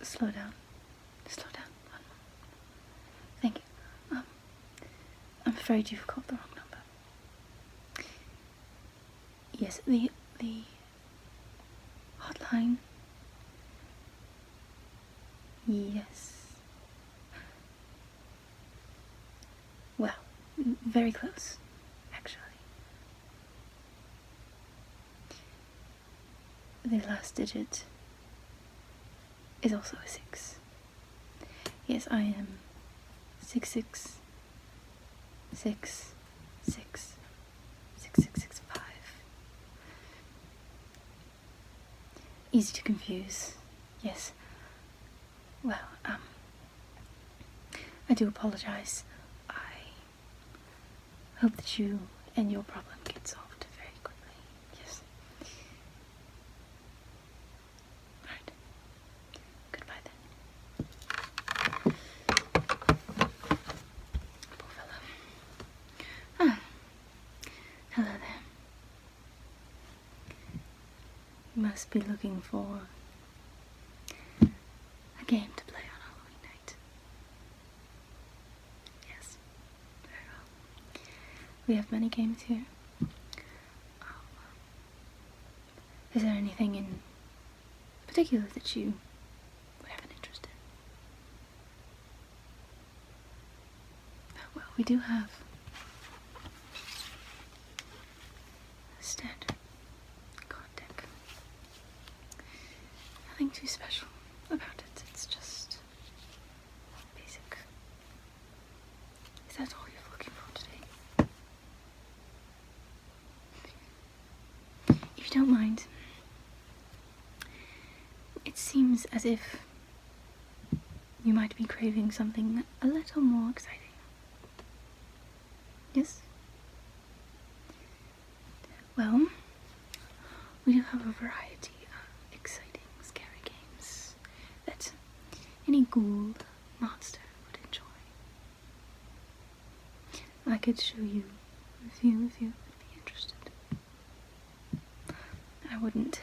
slow down. Slow down. Thank you. I'm afraid you've called the wrong number. Yes, the hotline. Yes. Well, very close, actually. The last digit is also a 6. Yes, I am 666666665. Easy to confuse. Yes. Well, I do apologize. I hope that you and your problem get solved very quickly. Yes. Alright. Goodbye then. Poor fellow. Ah. Hello there. You must be looking for a game to play on Halloween night. Yes. Very well. We have many games here. Is there anything in particular that you would have an interest in? Well, we do have a standard card deck. Nothing too special about it. It's just basic. Is that all you're looking for today? If you don't mind, it seems as if you might be craving something a little more exciting. Yes? Well, we do have a variety of exciting, scary games that any ghoul monster would enjoy. I could show you a few if you would be interested. I wouldn't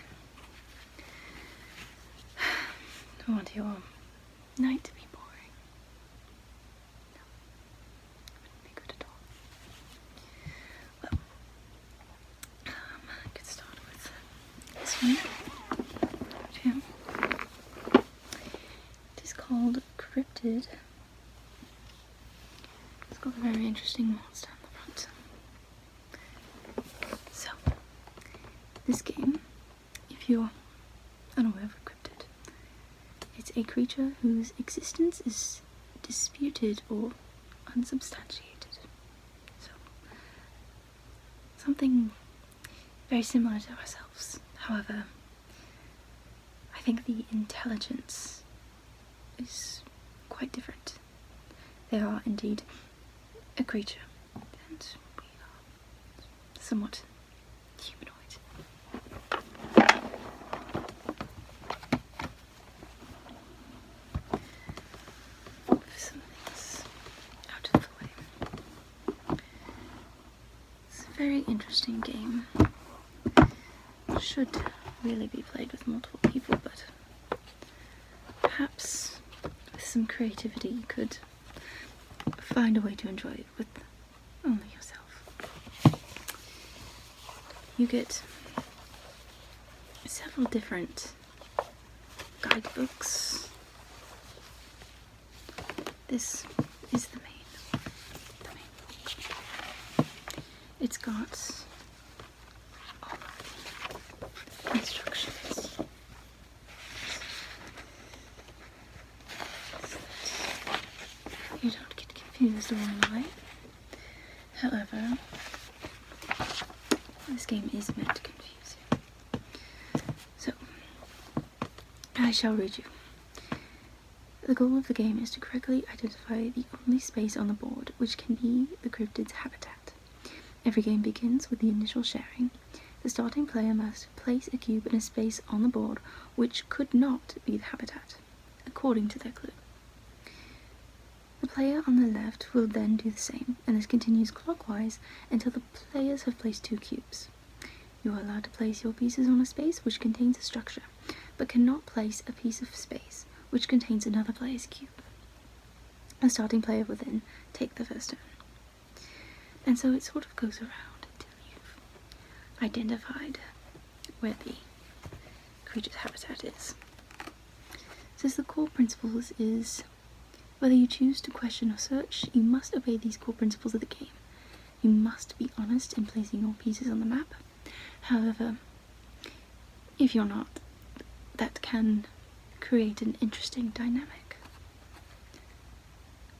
want your night to be boring. No, it wouldn't be good at all. Well, I could start with this one. It is called Cryptid. It's got a very interesting monster on the front. So, this game, if you're unaware of a cryptid, it's a creature whose existence is disputed or unsubstantiated. So, something very similar to ourselves. However, I think the intelligence is quite different. They are indeed a creature, and we are somewhat humanoid. Some things out of the way. It's a very interesting game. It should really be played with multiple people, but perhaps with some creativity you could find a way to enjoy it with only yourself. You get several different guidebooks. This is the main book. It's got all of the instructions. You don't get confused along the way. However, this game is meant to confuse you. So, I shall read you. The goal of the game is to correctly identify the only space on the board which can be the cryptid's habitat. Every game begins with the initial sharing. The starting player must place a cube in a space on the board which could not be the habitat, according to their clue. The player on the left will then do the same, and this continues clockwise until the players have placed 2 cubes. You are allowed to place your pieces on a space which contains a structure, but cannot place a piece of space which contains another player's cube. The starting player will then take the first turn. And so it sort of goes around until you've identified where the creature's habitat is. So the core principles is, whether you choose to question or search, you must obey these core principles of the game. You must be honest in placing your pieces on the map. However, if you're not, that can create an interesting dynamic.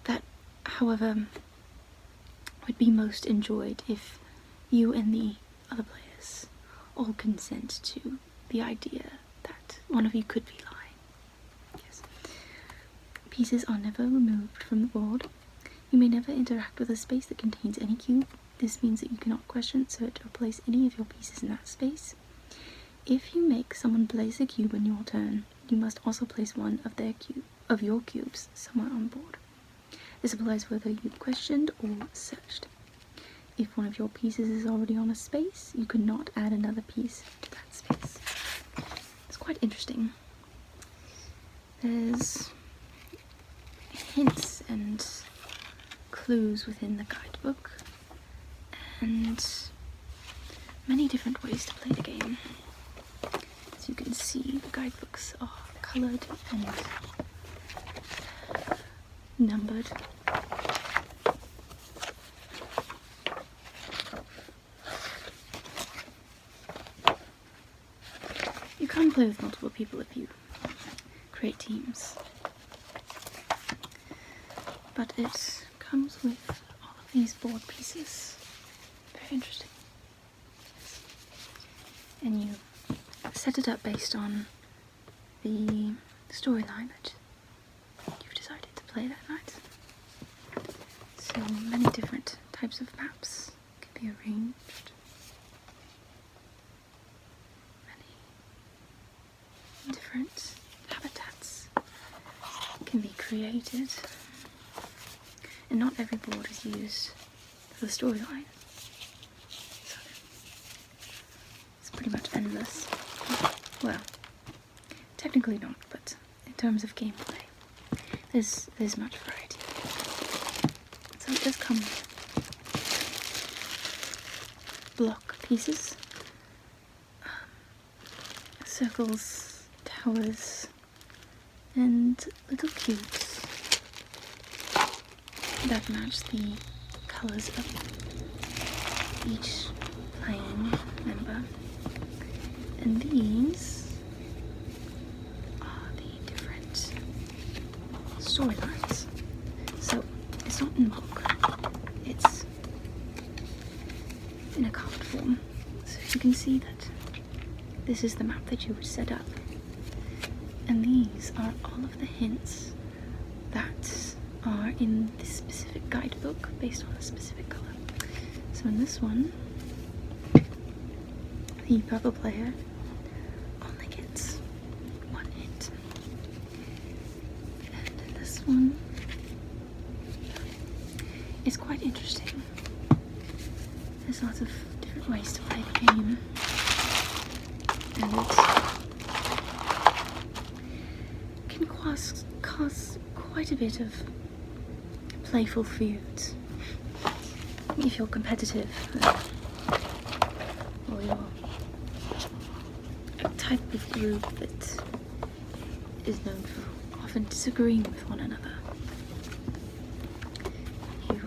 That, however, would be most enjoyed if you and the other players all consent to the idea that one of you could be lying. Yes. Pieces are never removed from the board. You may never interact with a space that contains any cube. This means that you cannot question, search, or place any of your pieces in that space. If you make someone place a cube on your turn, you must also place one of your cubes somewhere on board. This applies whether you've questioned or searched. If one of your pieces is already on a space, you cannot add another piece to that space. It's quite interesting. There's hints and clues within the guidebook, and many different ways to play the game. As you can see, the guidebooks are coloured and numbered. You can play with multiple people if you create teams, but it comes with all of these board pieces. Very interesting. Yes. And you set it up based on the storyline that you've decided to play that night. So many different types of maps can be arranged. Many different habitats can be created. And not every board is used for the storyline. So it's pretty much endless. Well, technically not, but in terms of gameplay, there's much variety. So it does come with block pieces, circles, towers, and little cubes that match the colours of each playing member. And these are the different storylines. So it's not in bulk, it's in a card form. So you can see that this is the map that you would set up. And these are all of the hints that are in this specific guidebook based on a specific colour. So in this one, the purple player only gets one hint. And in this one, it's quite interesting. There's lots of different ways to play the game. And it can cause quite a bit of playful feuds. If you're competitive, or you're a type of group that is known for often disagreeing with one another, you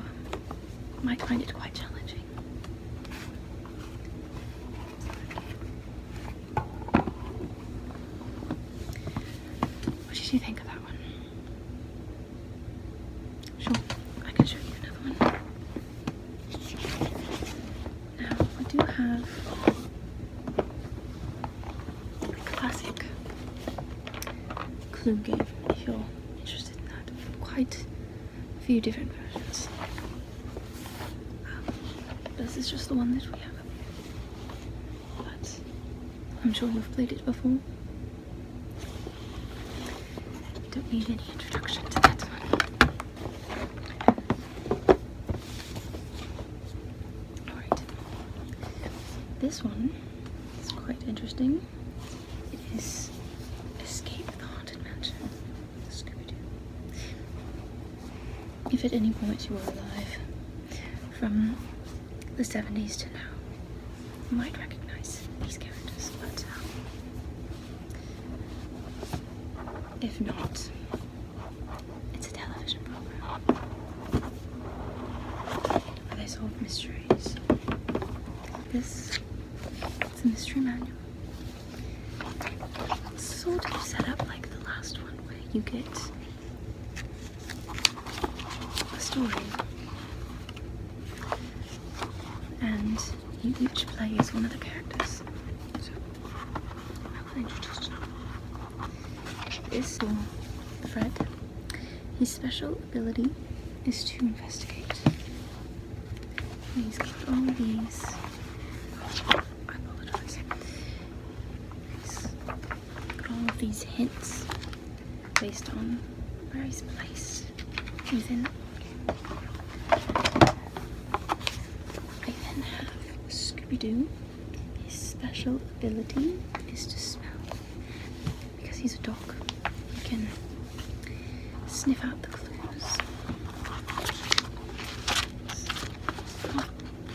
might find it quite challenging. What did you think of that one? Sure, I can show you another one. Now, we do have a classic clue game, if you're interested in that. Quite a few different versions. This is just the one that we have. But I'm sure you've played it before. Don't need any introduction to that one. Alright. This one is quite interesting. It is Escape the Haunted Mansion. if at any point you were alive from the 70s to now, you might recognize these characters, but if not, it's a television program where they solve mysteries. This is a mystery manual. It's sort of set up like the last one, where you get a story and you each play as one of the characters. So I will introduce you. This is Fred. His special ability is to investigate. He's got all these. I apologize. He's got all of these hints based on where he's placed within the board game. I then have Scooby-Doo. His special ability is to smell. Because he's a dog, he can sniff out the clues. It's not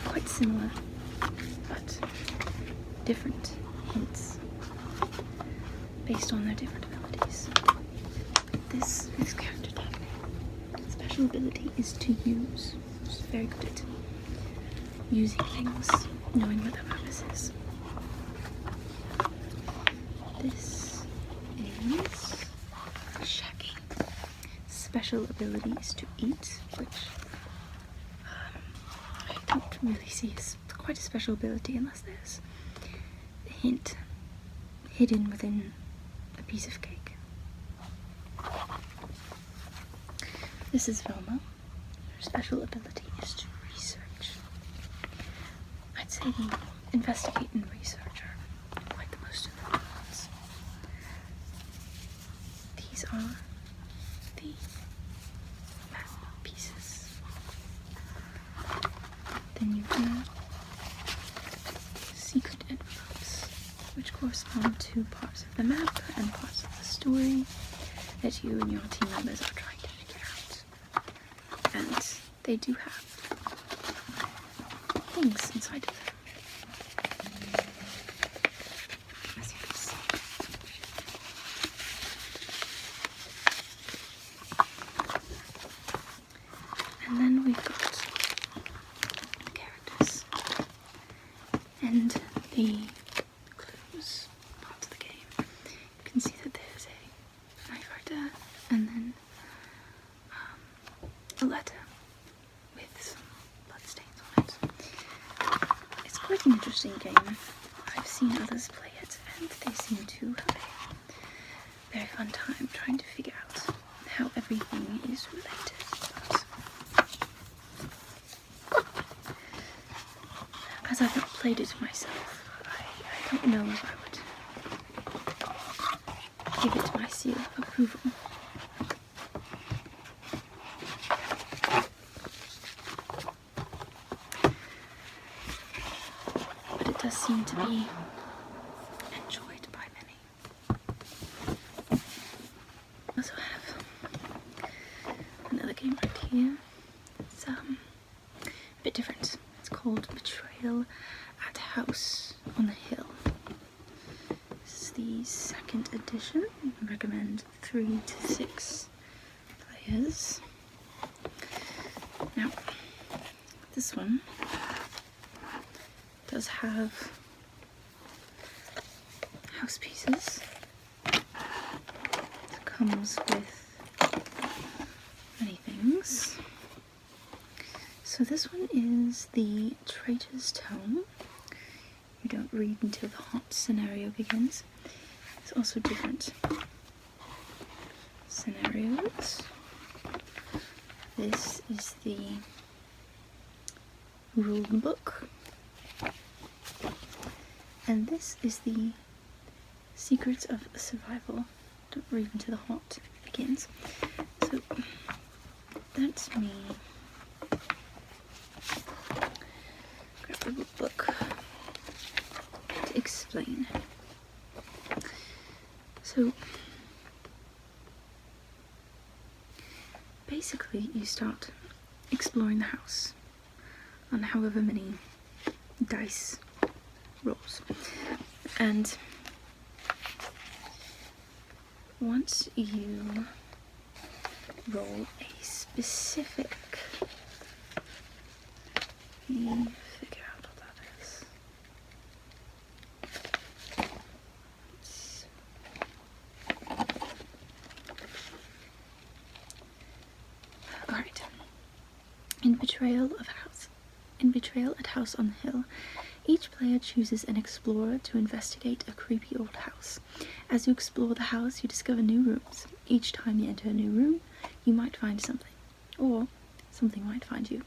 quite similar, but different hints based on their different abilities. This character type, special ability is to use. She's very good at using things, knowing what their purpose is. This is Shaggy. Special ability is to eat, which I don't really see as quite a special ability unless there's a hint hidden within a piece of cake. This is Velma. Her special ability is to research. I'd say the investigate and research are quite the most important ones. These are the map pieces. Then you have secret envelopes, which correspond to parts of the map and parts of the story that you and your team members are trying to figure out. And they do have things inside of them, as you can see. And then we've got the characters and the clues part of the game. You can see that there's a knife right there, and then a letter with some bloodstains on it. It's quite an interesting game. I've seen others play it, and they seem to have a very fun time trying to figure out how everything is related. But as I've not played it myself, I don't know if I would give it my seal of approval. But it does seem to be enjoyed by many. I also have another game right here. It's a bit different. It's called Betrayal at House on the Hill. This is the second edition. I recommend 3 to 6 players. Now, this one does have house pieces. It comes with many things. So this one is the Traitor's Tome. You don't read until the hot scenario begins. There's also different scenarios. This is the rule book. And this is the Secrets of Survival. Don't read until the hot begins. So that's me. Grab the rule book to explain. So basically you start exploring the house on however many dice rolls, and once you roll a specific, let me figure out what that is. Alright. In Betrayal at House on the Hill, each player chooses an explorer to investigate a creepy old house. As you explore the house, you discover new rooms. Each time you enter a new room, you might find something, or something might find you.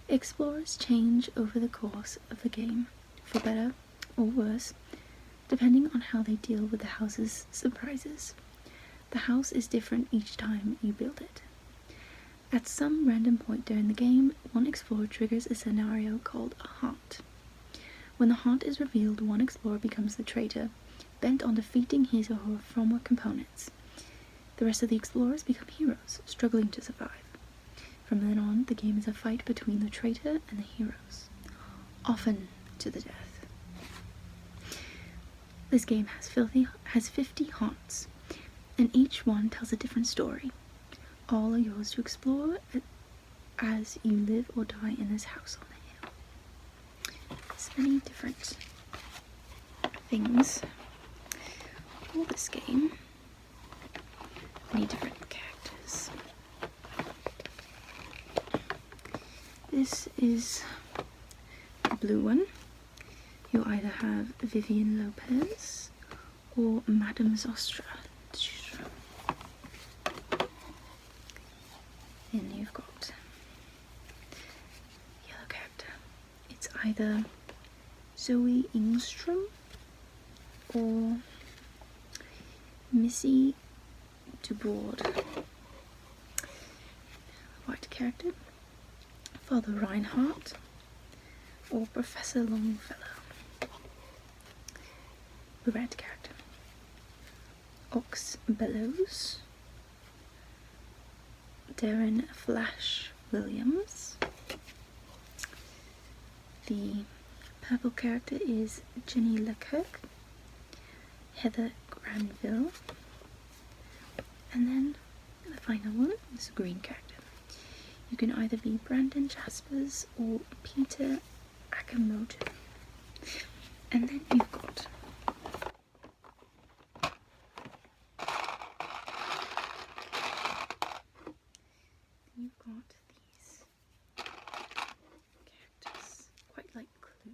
Explorers change over the course of the game, for better or worse, depending on how they deal with the house's surprises. The house is different each time you build it. At some random point during the game, one explorer triggers a scenario called a haunt. When the haunt is revealed, one explorer becomes the traitor, bent on defeating his or her former components. The rest of the explorers become heroes, struggling to survive. From then on, the game is a fight between the traitor and the heroes, often to the death. This game has 50 haunts, and each one tells a different story. All are yours to explore as you live or die in this house on the hill. There's many different things for this game. Many different characters. This is the blue one. You either have Vivian Lopez or Madame Zostra. Then you've got yellow character. It's either Zoe Ingstrom or Missy Dubourg. White character, Father Reinhardt or Professor Longfellow. The red character, Ox Bellows, Darren Flash Williams. The purple character is Jenny Leclerc, Heather Granville, and then the final one is a green character. You can either be Brandon Jaspers or Peter Akamoto. And then you've got these characters, quite like Clue.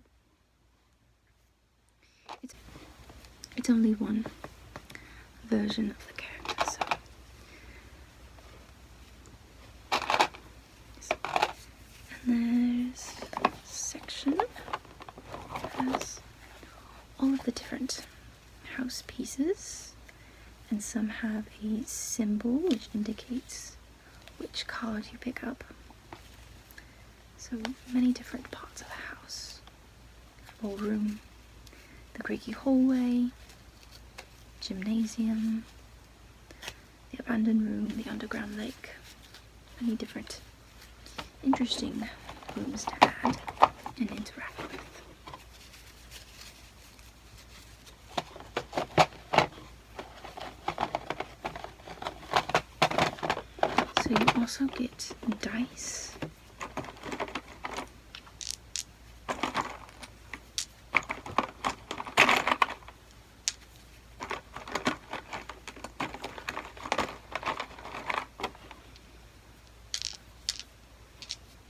It's only one version of the character, so and there's a section that has all of the different house pieces, and some have a symbol which indicates which card you pick up. So many different parts of the house. Ballroom, the creaky hallway, gymnasium, the abandoned room, the underground lake. Many different interesting rooms to add and interact with. So you also get dice.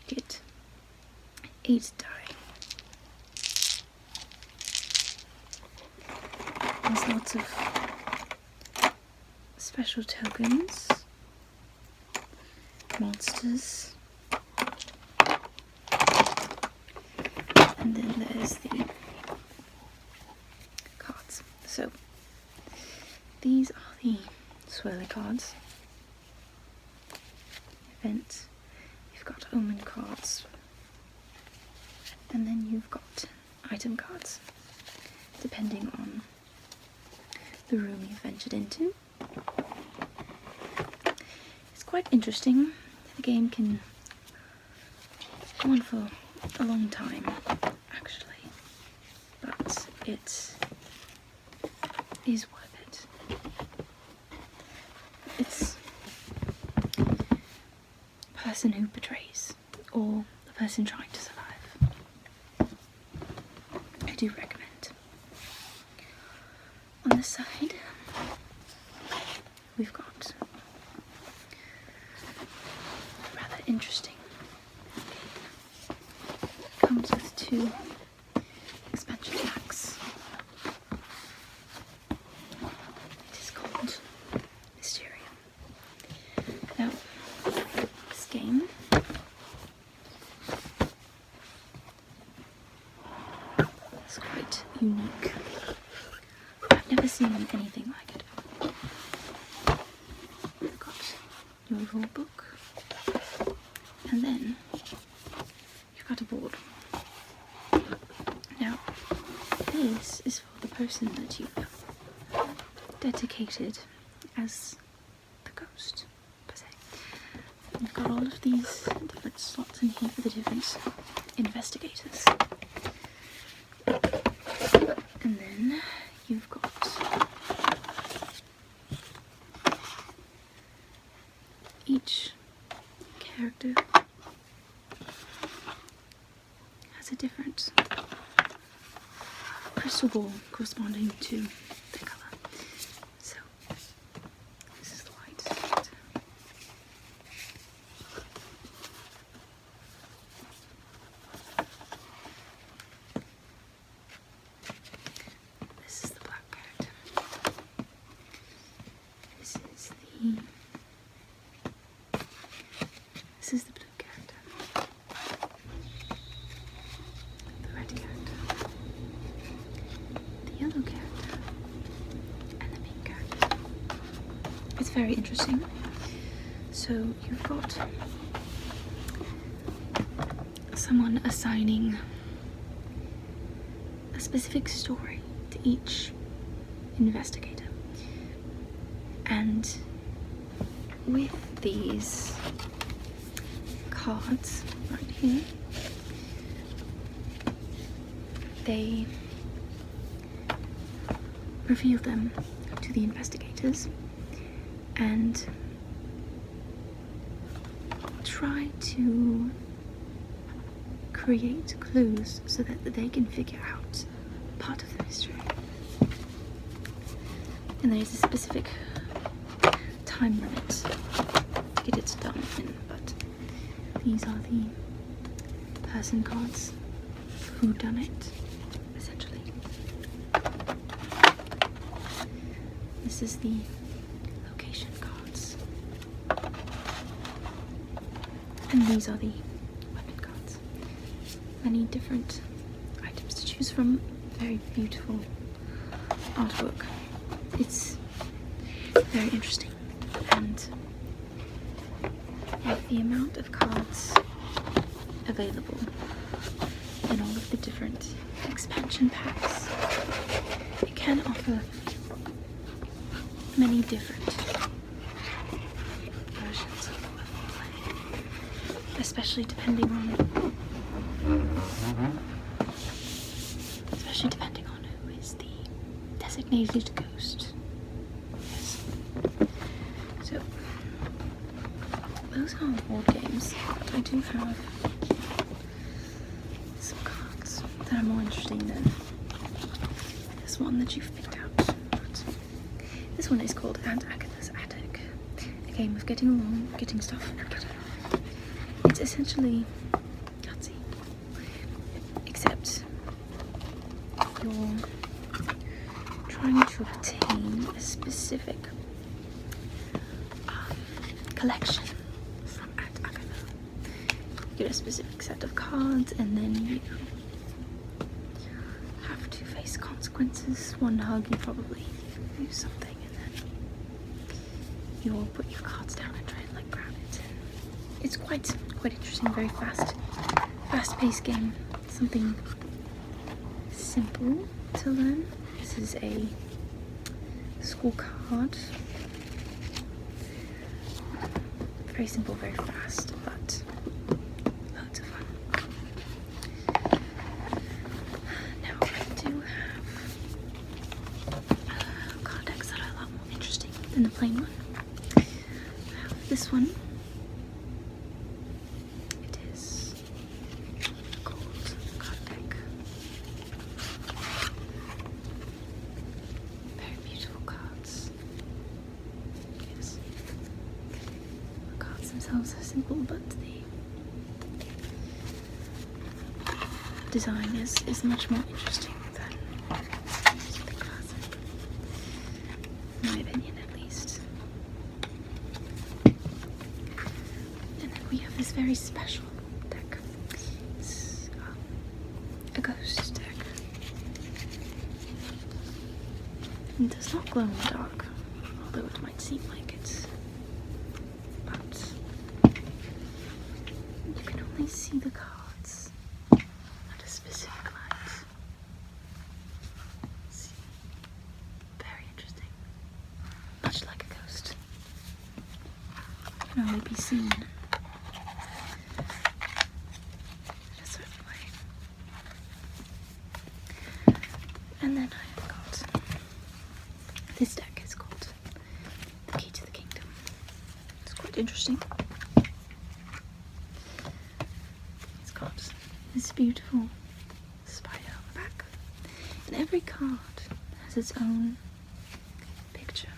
You get 8 die. There's lots of special tokens. Monsters, and then there's the cards. So these are the swirly cards. Event, you've got omen cards, and then you've got item cards, depending on the room you've ventured into. quite interesting. The game can go on for a long time, actually, but it is worth it. It's a person who betrays, or a person trying to survive. I do recommend. On the side, we've got a rather interesting game. Comes with 2 expansion packs. It is called Mysterium. Now, this game is quite unique. I've never seen anything like it before. You've got your rule book, and then you've got a board. Now, this is for the person that you've dedicated as the ghost, per se. You've got all of these different slots in here for the different investigators. And then you've got each character has a different crystal ball corresponding to the colour. So this is the white side. This is the black character. This is the blue character. The red character. The yellow character. And the pink character. It's very interesting. So you've got someone assigning a specific story to each investigator. And with these cards right here, they reveal them to the investigators and try to create clues so that they can figure out part of the mystery. And there is a specific time limit to get it done in, but these are the person cards, who done it, essentially. This is the location cards. And these are the weapon cards. Many different items to choose from. Very beautiful artwork. It's very interesting, and with the amount of cards available in all of the different expansion packs, it can offer many different versions of Roleplay, especially depending on who is the designated ghost. Yes. So those are board games, but I do have some cards that are more interesting than this one that you've picked out. But this one is called Aunt Agatha's Attic, a game of getting along, getting stuff together. It's essentially Yahtzee, except you're trying to obtain a specific collection from Aunt Agatha. You get a specific set of cards, and then you have to face consequences. One hug, you probably lose something, and then you'll put your cards down and try and like grab it. It's quite interesting, very fast-paced game. Something simple to learn. This is a school card. Very simple, very fast, but loads of fun. Now I do have card decks that are a lot more interesting than the plain one. I have this one. It is called card deck. Very beautiful cards. Yes. The cards themselves are simple, but the design is much more interesting than the classic, in my opinion at least. And then we have this very special deck. It's a ghost deck. It does not glow in the dark, although it might seem like it. But you can only see the cards at a specific light. See? Very interesting. Much like a ghost. It can only be seen in a certain way. And then I have got this deck. Is called The Key to the Kingdom. It's quite interesting. It's got this beautiful spider on the back, and every card has its own picture.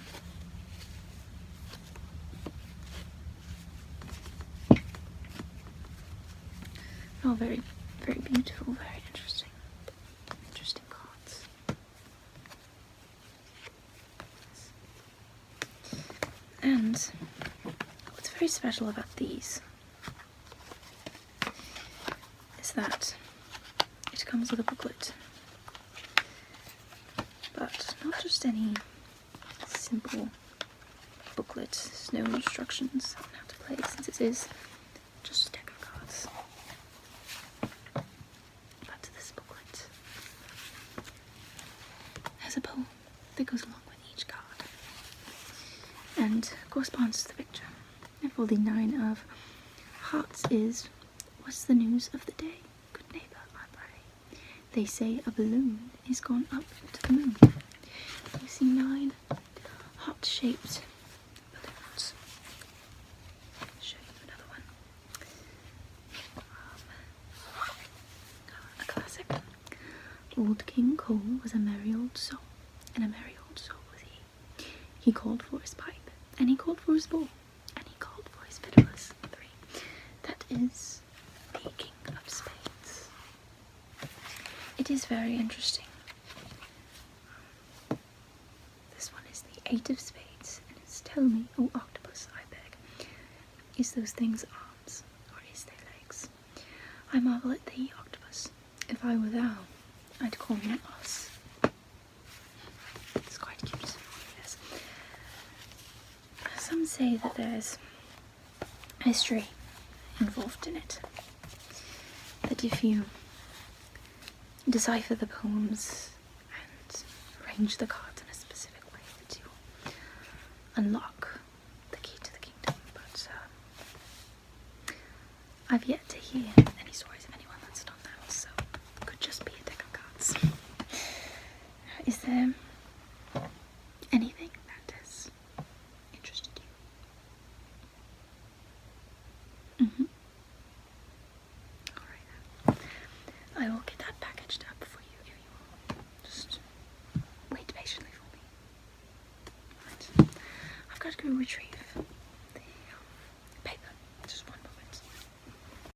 Oh, very, very beautiful, very interesting. Interesting cards. And what's very special about these is that it comes with a booklet, but not just any simple booklet. There's no instructions on how to play, since it is just a deck of cards. But this booklet has a poem that goes along with each card and corresponds to the picture. And for the 9 of Hearts is, what's the news of the day? Good neighbour, I pray. They say a balloon is gone up to the moon. You see 9 heart-shaped balloons. I'll show you another one. A classic. Old King Cole was a merry old soul, and a merry old soul was he. He called for his pipe, and he called for his ball, and he called for his fiddlers 3. That is the King of Spades. It is very interesting. This one is the 8 of Spades, and it's tell me, oh octopus, I beg, is those things arms, or is they legs? I marvel at thee, octopus. If I were thou, I'd call me us. It's quite cute, yes. Some say that there's history involved in it. That if you decipher the poems and arrange the cards in a specific way, that you unlock the key to the kingdom. But I've yet to hear any stories of anyone that's done that, so it could just be a deck of cards. Is there anything that has interested you? Alright then. I will get that packaged up for you if you will just wait patiently for me. Right. I've got to go retrieve